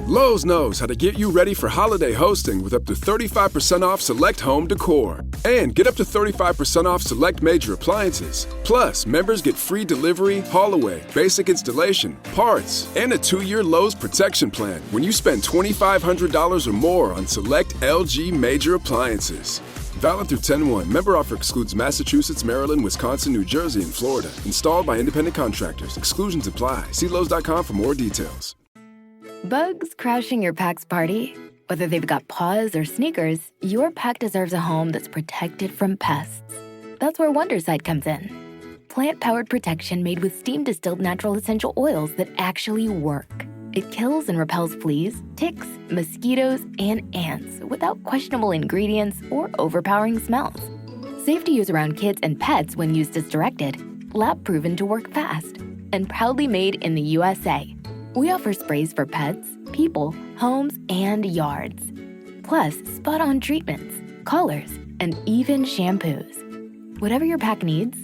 Lowe's knows how to get you ready for holiday hosting with up to 35% off select home decor. And get up to 35% off select major appliances. Plus, members get free delivery, haul away, basic installation, parts, and a 2-year Lowe's protection plan when you spend $2,500 or more on select LG major appliances. Valid through 10/1. Member offer excludes Massachusetts, Maryland, Wisconsin, New Jersey, and Florida. Installed by independent contractors. Exclusions apply. See Lowe's.com for more details. Bugs crashing your pack's party? Whether they've got paws or sneakers, your pack deserves a home that's protected from pests. That's where Wondercide comes in. Plant-powered protection made with steam-distilled natural essential oils that actually work. It kills and repels fleas, ticks, mosquitoes, and ants without questionable ingredients or overpowering smells. Safe to use around kids and pets when used as directed, lab-proven to work fast, and proudly made in the USA. We offer sprays for pets, people, homes, and yards. Plus, spot-on treatments, collars, and even shampoos. Whatever your pack needs,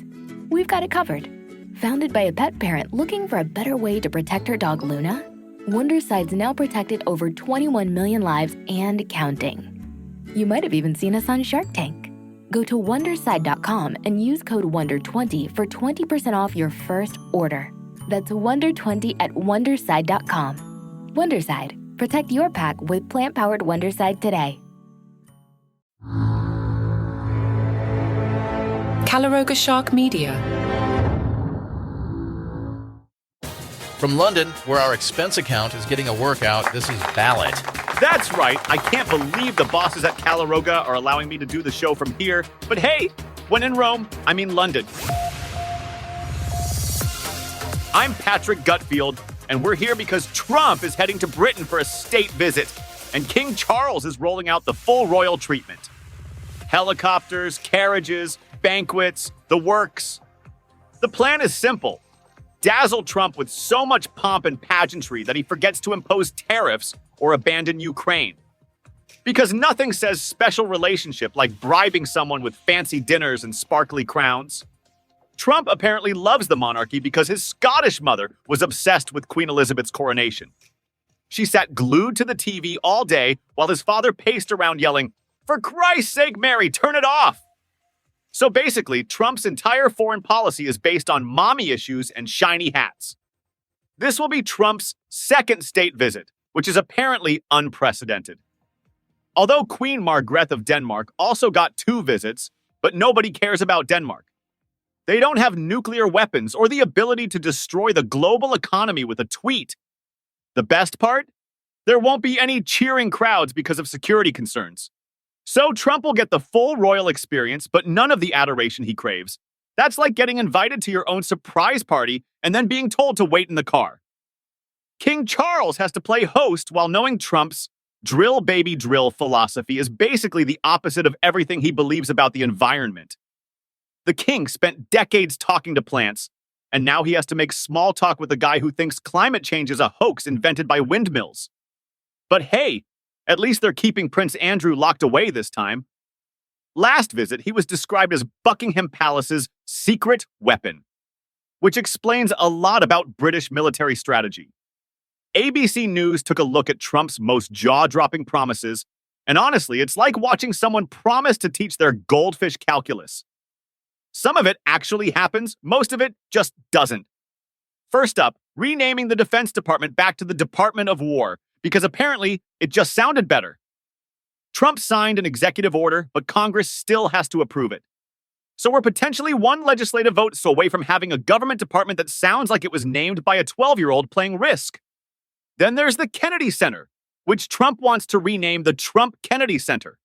we've got it covered. Founded by a pet parent looking for a better way to protect her dog Luna, Wondercide's now protected over 21 million lives and counting. You might have even seen us on Shark Tank. Go to Wondercide.com and use code WONDER20 for 20% off your first order. That's WONDER20 at Wondercide.com. Wondercide. Protect your pack with plant-powered Wondercide today. Calaroga Shark Media. From London, where our expense account is getting a workout, this is Ballot. That's right. I can't believe the bosses at Calaroga are allowing me to do the show from here. But hey, when in Rome, I mean London. I'm Patrick Gutfield, and we're here because Trump is heading to Britain for a state visit, and King Charles is rolling out the full royal treatment. Helicopters, carriages, banquets, the works. The plan is simple. Dazzle Trump with so much pomp and pageantry that he forgets to impose tariffs or abandon Ukraine. Because nothing says special relationship like bribing someone with fancy dinners and sparkly crowns. Trump apparently loves the monarchy because his Scottish mother was obsessed with Queen Elizabeth's coronation. She sat glued to the TV all day while his father paced around yelling, "For Christ's sake, Mary, turn it off!" So basically, Trump's entire foreign policy is based on mommy issues and shiny hats. This will be Trump's second state visit, which is apparently unprecedented. Although Queen Margrethe of Denmark also got 2 visits, but nobody cares about Denmark. They don't have nuclear weapons or the ability to destroy the global economy with a tweet. The best part? There won't be any cheering crowds because of security concerns. So Trump will get the full royal experience, but none of the adoration he craves. That's like getting invited to your own surprise party and then being told to wait in the car. King Charles has to play host while knowing Trump's drill baby drill philosophy is basically the opposite of everything he believes about the environment. The king spent decades talking to plants, and now he has to make small talk with a guy who thinks climate change is a hoax invented by windmills. But hey, at least they're keeping Prince Andrew locked away this time. Last visit, he was described as Buckingham Palace's secret weapon, which explains a lot about British military strategy. ABC News took a look at Trump's most jaw-dropping promises, and honestly, it's like watching someone promise to teach their goldfish calculus. Some of it actually happens, most of it just doesn't. First up, renaming the Defense Department back to the Department of War, because apparently it just sounded better. Trump signed an executive order, but Congress still has to approve it. So we're potentially one legislative vote away from having a government department that sounds like it was named by a 12-year-old playing Risk. Then there's the Kennedy Center, which Trump wants to rename the Trump Kennedy Center,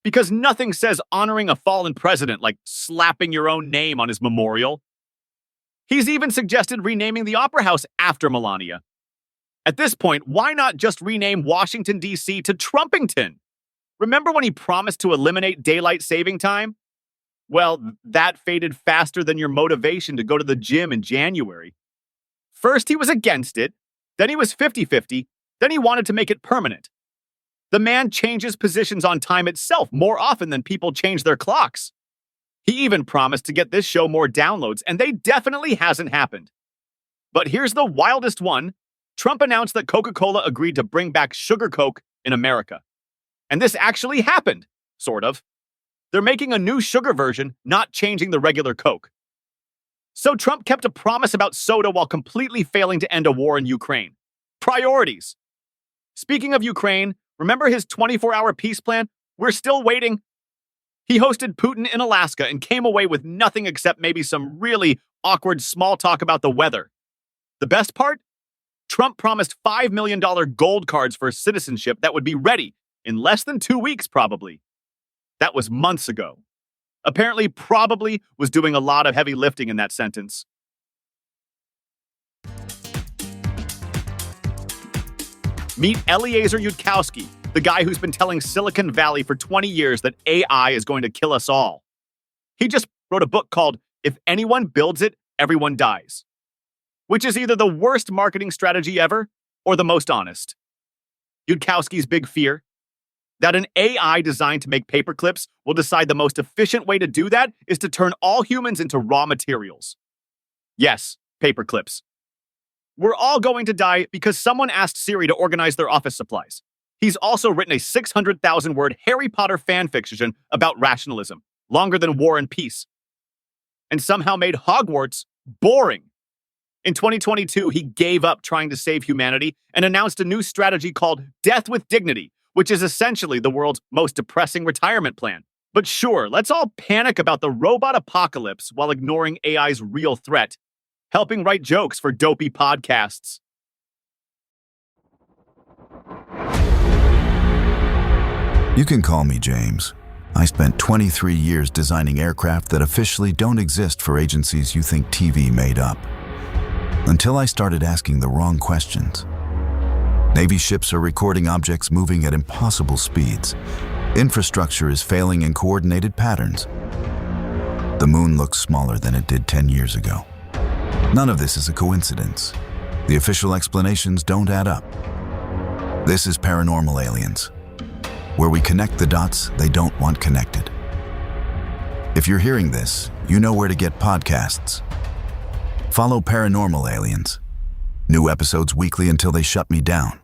because nothing says honoring a fallen president like slapping your own name on his memorial. He's even suggested renaming the Opera House after Melania. At this point, why not just rename Washington, D.C. to Trumpington? Remember when he promised to eliminate daylight saving time? Well, that faded faster than your motivation to go to the gym in January. First, he was against it. Then he was 50-50. Then he wanted to make it permanent. The man changes positions on time itself more often than people change their clocks. He even promised to get this show more downloads, and they definitely hasn't happened. But here's the wildest one. Trump announced that Coca-Cola agreed to bring back Sugar Coke in America. And this actually happened, sort of. They're making a new sugar version, not changing the regular Coke. So Trump kept a promise about soda while completely failing to end a war in Ukraine. Priorities. Speaking of Ukraine, remember his 24-hour peace plan? We're still waiting. He hosted Putin in Alaska and came away with nothing except maybe some really awkward small talk about the weather. The best part? Trump promised $5 million gold cards for citizenship that would be ready in less than 2 weeks, probably. That was months ago. Apparently, probably was doing a lot of heavy lifting in that sentence. Meet Eliezer Yudkowsky, the guy who's been telling Silicon Valley for 20 years that AI is going to kill us all. He just wrote a book called If Anyone Builds It, Everyone Dies, which is either the worst marketing strategy ever or the most honest. Yudkowsky's big fear? That an AI designed to make paperclips will decide the most efficient way to do that is to turn all humans into raw materials. Yes, paperclips. We're all going to die because someone asked Siri to organize their office supplies. He's also written a 600,000-word Harry Potter fanfiction about rationalism, longer than War and Peace, and somehow made Hogwarts boring. In 2022, he gave up trying to save humanity and announced a new strategy called Death with Dignity, which is essentially the world's most depressing retirement plan. But sure, let's all panic about the robot apocalypse while ignoring AI's real threat, helping write jokes for dopey podcasts. You can call me James. I spent 23 years designing aircraft that officially don't exist for agencies you think TV made up. Until I started asking the wrong questions. Navy ships are recording objects moving at impossible speeds. Infrastructure is failing in coordinated patterns. The moon looks smaller than it did 10 years ago. None of this is a coincidence. The official explanations don't add up. This is Paranormal Aliens, where we connect the dots they don't want connected. If you're hearing this, you know where to get podcasts. Follow Paranormal Aliens. New episodes weekly until they shut me down.